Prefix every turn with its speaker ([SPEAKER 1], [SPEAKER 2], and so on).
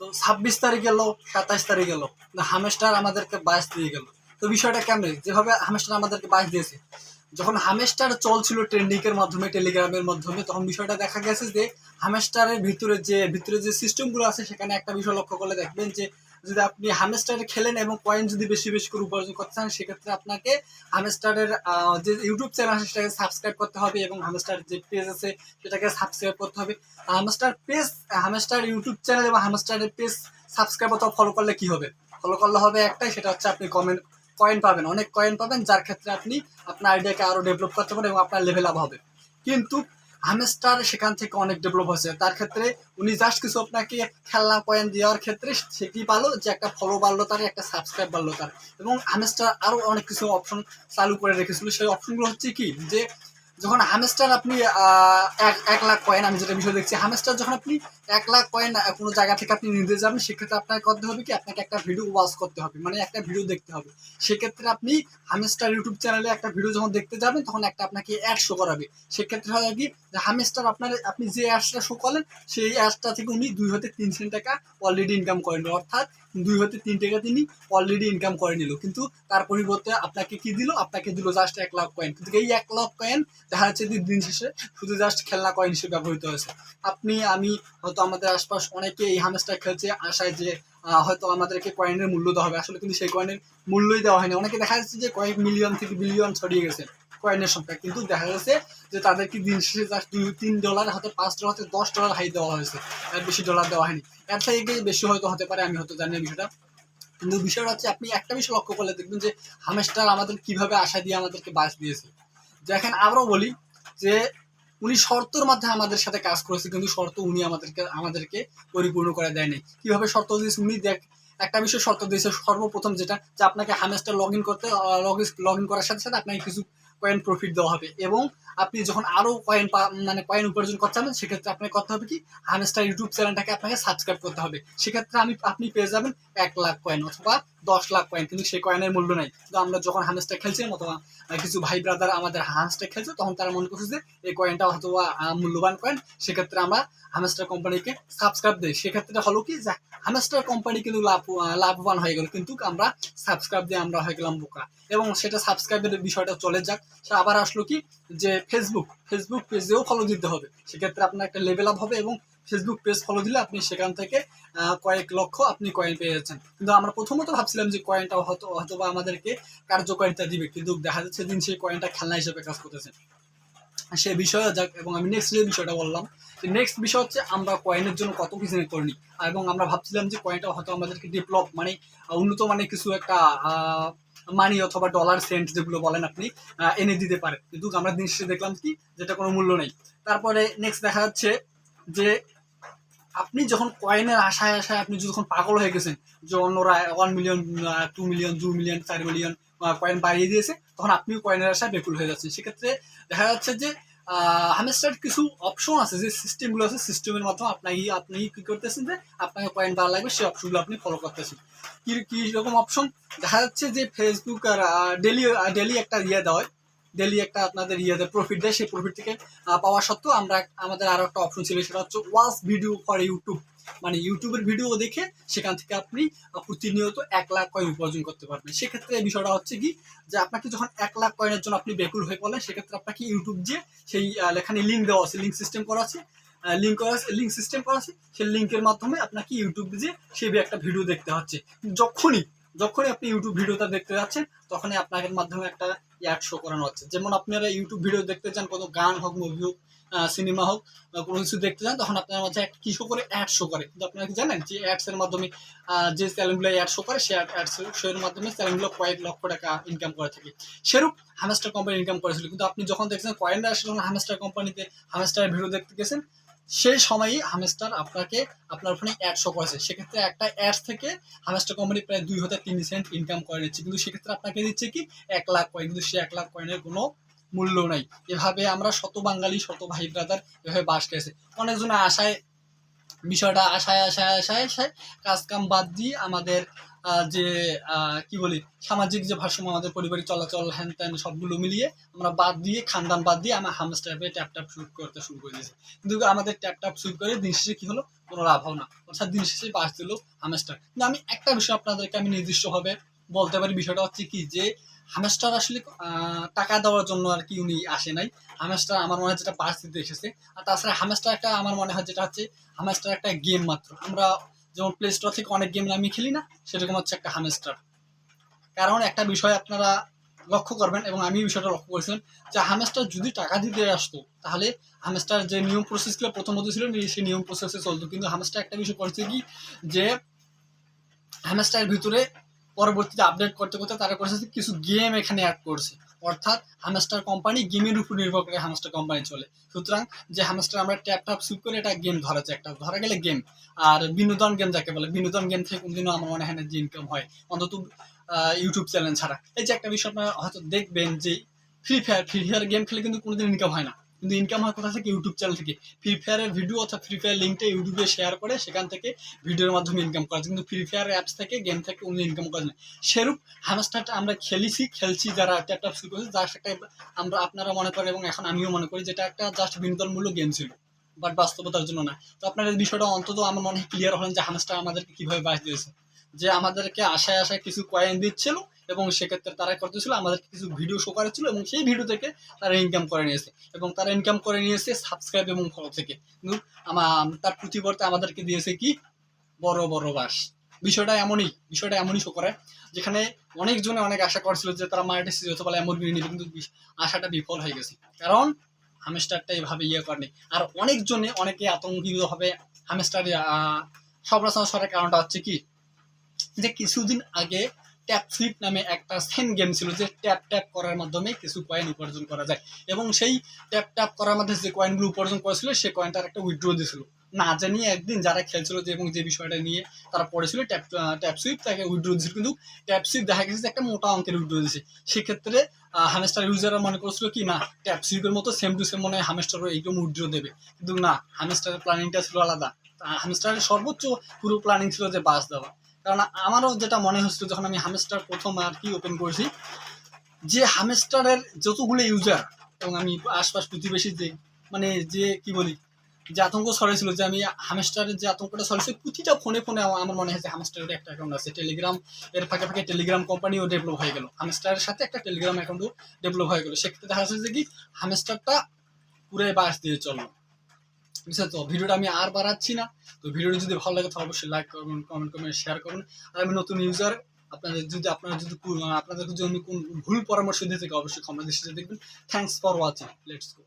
[SPEAKER 1] তো 26 তারিখ গেল, 27 তারিখ গেল, হামেস্টার আমাদেরকে 22 দিয়ে গেল। তো বিষয়টা কেমন, যেভাবে হামেস্টার আমাদেরকে 22 দিয়েছে, যখন হামেস্টার চলছিল ট্রেন্ডিং এর মাধ্যমে, টেলিগ্রামের মাধ্যমে, তখন বিষয়টা দেখা গেছে যে হামেস্টারের ভিতরে যে সিস্টেমগুলো আছে, সেখানে একটা বিষয় লক্ষ্য করলে দেখবেন যে যদি আপনি হামেস্টারে খেলেন এবং কয়েন যদি বেশি বেশি করে উপার্জন করতে চান, সেক্ষেত্রে আপনাকে হামেস্টারের যে ইউটিউব চ্যানেল আছে সেটাকে সাবস্ক্রাইব করতে হবে এবং হামেস্টার যে পেজ আছে সেটাকে সাবস্ক্রাইব করতে হবে। হামেস্টার ইউটিউব চ্যানেল এবং হামেস্টারের পেজ সাবস্ক্রাইব অথবা ফলো করলে কি হবে, ফলো করলে হবে একটাই, সেটা হচ্ছে আপনি কয়েন পাবেন, অনেক কয়েন পাবেন, যার ক্ষেত্রে আপনি আপনার আইডিয়াকে আরো ডেভেলপ করতে পারেন এবং আপনার লেভেল আপ হবে। কিন্তু হামেস্টার সেখান থেকে অনেক ডেভেলপ হয়েছে, তার ক্ষেত্রে উনি জাস্ট কিছু আপনাকে খেলনা কয়েন দেওয়ার ক্ষেত্রে সে কি পালো, যে একটা ফলো বাড়লো তার, একটা সাবস্ক্রাইব বাড়লো তার। এবং হামেস্টার আরো অনেক কিছু অপশন চালু করে রেখেছিল, সেই অপশনগুলো হচ্ছে কি, যে যখন হামেস্টার আপনি 1 লাখ কয়েন, আমি যেটা বিষয় দেখছি, হামেস্টার যখন আপনি 1 লাখ কয়েন কোনো জায়গা থেকে আপনি নিতে যাবেন, সেক্ষেত্রে আপনাকে করতে হবে কি, আপনাকে একটা ভিডিও ওয়াচ করতে হবে, মানে একটা ভিডিও দেখতে হবে। সেক্ষেত্রে আপনি হামেস্টার ইউটিউব চ্যানেলে একটা ভিডিও যখন দেখতে যাবেন, তখন একটা আপনাকে অ্যাড শো করাবে। সেক্ষেত্রে হয় কি, হামেস্টার আপনি যে অ্যাডসটা শো করলেন, সেই অ্যাডসটা থেকে উনি 2 হতে 3 সেন্ট টাকা অলরেডি ইনকাম করে নিল, অর্থাৎ 2 হতে 3 টাকা তিনি অলরেডি ইনকাম করে নিল। কিন্তু তার পরিবর্তে আপনাকে কি দিল, আপনাকে দিল জাস্ট 1 লাখ কয়েন। কিন্তু এই 1 লাখ কয়েন দেখা যাচ্ছে যে দিন শেষে শুধু জাস্ট খেলনা কয়েন হিসেবে ব্যবহৃত হয়েছে। আমি হয়তো আমাদের আশপাশ অনেকে এই হামেস্টার খেলছে আশায় যে হয়তো আমাদেরকে কয়েনের মূল্য দেওয়া হবে, আসলে কিন্তু সেই কয়েনের মূল্যই দেওয়া হয়নি। অনেকে দেখা যাচ্ছে যে কয়েক মিলিয়ন থেকে বিলিয়ন ছড়িয়ে গেছে কয়েনের সংখ্যা, কিন্তু দেখা গেছে যে তাদেরকে দিন শেষে জাস্ট $2-3 হয়তো $5 হতে $10 হাই দেওয়া হয়েছে, এর বেশি ডলার দেওয়া হয়নি। এর থেকে বেশি হয়তো হতে পারে, আমি হয়তো জানি না বিষয়টা। কিন্তু বিষয়টা হচ্ছে, আপনি একটা বিষয় লক্ষ্য করলে দেখবেন যে হামেস্টার আমাদের কিভাবে আশা দিয়ে আমাদেরকে বাস দিয়েছে। দেখেন, আবারও বলি যে উনি শর্তর মাধ্যমে আমাদের সাথে কাজ করেছে, কিন্তু শর্ত উনি আমাদেরকে পরিপূর্ণ করে দেয়নি। কিভাবে শর্ত দিয়েছে উনি, একটা বিষয় শর্ত দিয়েছে, সর্বপ্রথম যেটা, যে আপনাকে হামেস্টার লগ ইন করার সাথে সাথে আপনাকে কিছু কয়েন প্রফিট দেওয়া হবে, এবং আপনি যখন আরো কয়েন উপার্জন করতে চাবেন, সেক্ষেত্রে আপনাকে করতে হবে কি, হামেস্টার ইউটিউব চ্যানেলটাকে আপনাকে সাবস্ক্রাইব করতে হবে। সেক্ষেত্রে আপনি পেয়ে যাবেন 1 লাখ কয়েন অথবা 10 লাখ কয়েন, কিন্তু সেই কয়েনের মূল্য নাই। কিন্তু আমরা যখন হামেস্টার খেলছিলাম অথবা কিছু ভাই ব্রাদার আমাদের হামেস্টার খেলছে, তখন তারা মনে করছে যে এই কয়েনটা হয়তো মূল্যবান কয়েন, সেক্ষেত্রে আমরা হামেস্টার কোম্পানিকে সাবস্ক্রাইব দিই। সেক্ষেত্রে হলো কি, যে হামেস্টার কোম্পানি কিন্তু লাভবান হয়ে গেল, কিন্তু আমরা সাবস্ক্রাইব দিয়ে আমরা হয়ে গেলাম বোকা। এবং সেটা সাবস্ক্রাইবের বিষয়টা চলে যাক, সে আবার আসলো কি, যে ফেসবুক পেজেও ফলো দিতে হবে। সেক্ষেত্রে আপনার একটা লেভেল আপ হবে, এবং ফেসবুক পেজ ফলো দিলে আপনি সেখান থেকে কয়েক লক্ষ আপনি কয়েন পেয়ে যাচ্ছেন। কিন্তু আমরা প্রথমত ভাবছিলাম যে কয়েনটা হয়তো বা আমাদেরকে কার্যকারিতা দিবে, কিন্তু দেখা যাচ্ছে দিন সেই কয়েনটা খেলনা হিসেবে কাজ করতেছে। সে বিষয়ে যাক, এবং আমি নেক্সট যে বিষয়টা বললাম, নেক্সট বিষয় হচ্ছে আমরা কয়েনের জন্য কত কিছু করিনি, এবং আমরা ভাবছিলাম যে কয়েনটা হয়তো আমাদেরকে ডেভেলপ মানে উন্নত মানে কিছু একটা মানি অথবা ডলার সেন্ট যেগুলো বলেন আপনি এনে দিতে পারে, কিন্তু আমরা দিন শেষে দেখলাম কি, যেটা কোনো মূল্য নেই। তারপরে নেক্সট দেখা যাচ্ছে যে আপনি যখন কয়েনের আশায় আপনি যখন পাগল হয়ে গেছেন, যে অন্যরা 1 million 2 million 2 million 4 million coin বাড়িয়ে দিয়েছে, তখন আপনিও কয়েনের আশায় বেকুল হয়ে যাচ্ছেন। সেক্ষেত্রে দেখা যাচ্ছে যে হামেস্টার কিছু অপশন আছে, যে সিস্টেমগুলো আছে, সিস্টেমের মাধ্যমে আপনি কি করতেছেন, যে আপনাকে কয়েন বাড়া লাগবে, সেই অপশনগুলো আপনি ফলো করতেছেন। কি রকম অপশন দেখা যাচ্ছে, যে ফেসবুক আর ডেলি একটা দেওয়া হয়, ডেলি একটা আপনাদের প্রফিট দেয়, সেই প্রফিট থেকে পাওয়া সত্ত্বেও আমাদের আরো একটা অপশন ছিল, সেটা হচ্ছে ওয়াচ ভিডিও ফর ইউটিউব, মানে ইউটিউবের ভিডিও দেখে সেখান থেকে আপনি প্রতিনিয়ত 1 লাখ কয়েন উপার্জন করতে পারবেন। সেক্ষেত্রে এই বিষয়টা হচ্ছে কি, যে আপনাকে যখন 1 লাখ কয়েনের জন্য আপনি বেকুল হয়ে পড়লেন, সেক্ষেত্রে আপনাকে ইউটিউব যে সেই এখানে লিঙ্ক দেওয়া আছে, লিঙ্ক সিস্টেম করা আছে, সেই লিঙ্কের মাধ্যমে আপনাকে ইউটিউব যে সেই একটা ভিডিও দেখতে হচ্ছে। যখনই আপনি ইউটিউব ভিডিওটা দেখতে যাচ্ছেন, তখনই আপনাদের মাধ্যমে একটা অ্যাড শো করানো হচ্ছে। যেমন আপনারা ইউটিউব ভিডিও দেখতে চান, কোনো গান হোক, মুভি হোক, সিনেমা হোক, কোনো কিছু দেখতে চান, তখন আপনার মাঝে একটা কি শো করে, অ্যাড শো করে। কিন্তু আপনারা কি জানেন যে অ্যাডস এর মাধ্যমে যে চ্যানেলগুলো অ্যাড শো করে, সেই অ্যাডস এর মাধ্যমে চ্যানেলগুলো কয়েক লক্ষ টাকা ইনকাম করে থাকে। সেরূপ হামেস্টার কোম্পানি ইনকাম করেছিল, কিন্তু আপনি যখন দেখছেন কয়েন আসলে হামেস্টার কোম্পানিতে হামেস্টারের ভিডিও দেখতে গেছেন, সেই সময়ই হামেস্টার আপনার ওখানে অ্যাড শো করেছে। সেক্ষেত্রে একটা অ্যাডস থেকে হামেস্টার কোম্পানি প্রায় 2 হতে 3 সেন্ট ইনকাম করে নিচ্ছে, কিন্তু সেক্ষেত্রে আপনাকে দিচ্ছে কি 1 লাখ কয়েন, কিন্তু সেই 1 লাখ কয়েনের কোনো মূল্য নাই। এভাবে আমরা শত বাঙালি, শত ভাই ব্রাদার এভাবে বাস করেছে। অনেকজনের বিষয়টা আশায় কাজ কাম বাদ দিয়ে আমাদের যে কি বলি সামাজিক যে ভারসাম্য, আমাদের পারিবারিক চলাচল হ্যান ত্যান সবগুলো মিলিয়ে আমরা বাদ দিয়ে, খানদান বাদ দিয়ে আমার হামস্টার ট্যাপ ট্যাপ শুট করতে শুরু করে দিয়েছি। কিন্তু আমাদের ট্যাপ ট্যাপ শুট করে দিন শেষে কি হলো, কোনো লাভ হলো না, অর্থাৎ দিন শেষে বাস দিল হামস্টার। কিন্তু আমি একটা বিষয় আপনাদেরকে আমি নির্দিষ্টভাবে বলতে পারি, বিষয়টা হচ্ছে কি যে হামস্টার আসলে টাকা দেওয়ার জন্য আর কি উনি আসে নাই। হামস্টার আমার মনে হয় যেটা বাস দিতে এসেছে। আর তাছাড়া হামস্টার একটা আমার মনে হয় যেটা হচ্ছে হামস্টার একটা গেম মাত্র। আমরা যেমন প্লে স্টোর থেকে অনেক গেম আমি খেলি না, সেরকম হচ্ছে একটা হামস্টার। কারণ একটা বিষয় আপনারা লক্ষ্য করবেন, এবং আমি বিষয়টা লক্ষ্য করেছিলাম, যে হামস্টার যদি টাকা দিতে আসতো তাহলে হামস্টার যে নিয়ম প্রসেসগুলো প্রথমত ছিল সেই নিয়ম প্রসেসে চলতো। কিন্তু হামস্টার একটা বিষয় করছে কি যে হ্যামস্টারের ভিতরে পরবর্তীতে আপডেট করতে করতে তারা করেছে কিছু গেম এখানে অ্যাড করছে। অর্থাৎ হ্যামস্টার কোম্পানি গেমের উপর নির্ভর করে হ্যামস্টার কোম্পানি চলে। সুতরাং যে হ্যামস্টার আমরা ট্যাপ ট্যাপ সুইপ করে এটা গেম ধরা যায়, একটা ধরা গেলে গেম। আর বিনোদন গেম যাকে বলে, বিনোদন গেম থেকে কোনদিনও আমার মনে হয় না যে ইনকাম হয়, অন্তত ইউটিউব চ্যানেল ছাড়া। এই যে একটা বিষয় আপনারা হয়তো দেখবেন যে ফ্রি ফায়ার গেম খেলে কিন্তু কোনোদিন ইনকাম হয় না, কিন্তু ইনকাম হয় কোথা থেকে? ইউটিউব চ্যানেল থেকে। ফ্রি ফায়ারের ভিডিও অর্থাৎ ফ্রি ফায়ার লিঙ্কটা ইউটিউবে শেয়ার করে সেখান থেকে ভিডিওর মাধ্যমে ইনকাম করা যায়, কিন্তু ফ্রি ফায়ার অ্যাপস থেকে গেম থেকে উনি ইনকাম করা যায়। সেরূপ হ্যামস্টারটা আমরা খেলছি যারা ট্যাপ ট্যাপ শুরু করেছে, যার সাথে আমরা আপনারা মনে করেন এবং এখন আমিও মনে করি যেটা একটা জাস্ট বিনোদনমূলক গেম ছিল, বাট বাস্তবতার জন্য না। তো আপনার এই বিষয়টা অন্তত আমার মনে হয় ক্লিয়ার হলেন যে হ্যামস্টার আমাদেরকে কিভাবে বাঁচ দিয়েছে, যে আমাদেরকে আশায় আশায় কিছু কয়েন দিচ্ছিল এবং সেক্ষেত্রে তারা করতেছিল আমাদের কিছু ভিডিও শো করেছিল এবং সেই ভিডিও থেকে তারা ইনকাম করে নিয়েছে, এবং তারা ইনকাম করে নিয়েছে সাবস্ক্রাইব এবং ফলো থেকে। কিন্তু তার প্রতিবর্তে আমাদেরকে দিয়েছে কি বড় বড় বাস। বিষয়টা এমনই শো করে, যেখানে অনেকজনে অনেক আশা করছিল যে তারা মাল্টিসিজ অথবা ল্যাম্বরগিনি নেবে, কিন্তু আশাটা বিফল হয়ে গেছে। কারণ হামস্টারটা এইভাবে করেনি। আর অনেকে আতঙ্কিত হবে হামস্টার সমালোচনা করার কারণটা হচ্ছে কি যে কিছুদিন আগে ট্যাপ সুইপ নামে একটা সেম গেম ছিল, যে ট্যাপ ট্যাপ করার মাধ্যমে কিছু কয়েন উপার্জন করা যায়, এবং সেই ট্যাপ ট্যাপ করার মাধ্যমে যে কয়েনগুলো উপার্জন করেছিল সেই কয়েনটার একটা উইথড্র দিয়েছিল। না জানিয়ে একদিন যারা খেলছিল যে এবং যে বিষয়টা নিয়ে তারা পড়েছিল ট্যাপ সুইপ তাকে উইথড্র দিয়েছিল, কিন্তু ট্যাপ সুইপ দেখা গেছে যে একটা মোটা অঙ্কের উইথড্র দিয়েছে। সেক্ষেত্রে হামস্টার ইউজাররা মনে করছিল কি না ট্যাপ সুইপের মতো সেম টু সেম মনে হয় হামস্টারও এইরকম উইথড্র দেবে, কিন্তু না, হামস্টারের প্ল্যানিংটা ছিল আলাদা। হামস্টারের সর্বোচ্চ পুরো প্ল্যানিং ছিল যে বাস দেওয়া। কারণ আমারও যেটা মনে হচ্ছিল যখন আমি হামস্টার প্রথম আর কি ওপেন করেছি, যে হামস্টারের যতগুলো ইউজার এবং আমি আশপাশ প্রতিবেশী যে মানে যে কি বলি যে আতঙ্ক ছড়াইছিল, যে আমি হামস্টারের যে আতঙ্কটা ছড়াইছে প্রতিটা ফোনে ফোনে আমার মনে হয় যে হামস্টারের একটা অ্যাকাউন্ট আছে। টেলিগ্রাম এর ফাঁকে ফাঁকে টেলিগ্রাম কোম্পানিও ডেভেলপ হয়ে গেল, হামস্টারের সাথে একটা টেলিগ্রাম অ্যাকাউন্টও ডেভেলপ হয়ে গেল। সেক্ষেত্রে দেখা যাচ্ছে যে কি হামস্টারটা পুরাই বাস দিয়ে চললো। বুঝছেন তো? ভিডিওটা আমি আর বাড়াচ্ছি না। তো ভিডিওটি যদি ভালো লাগে তাহলে অবশ্যই লাইক করবেন, কমেন্ট করবেন, শেয়ার করবেন। আর আমি নতুন ইউজার, আপনাদের যদি আমি কোন ভুল পরামর্শ দিয়ে থাকে অবশ্যই কমেন্ট দৃষ্টিতে দেখবেন। Thanks for watching, let's go.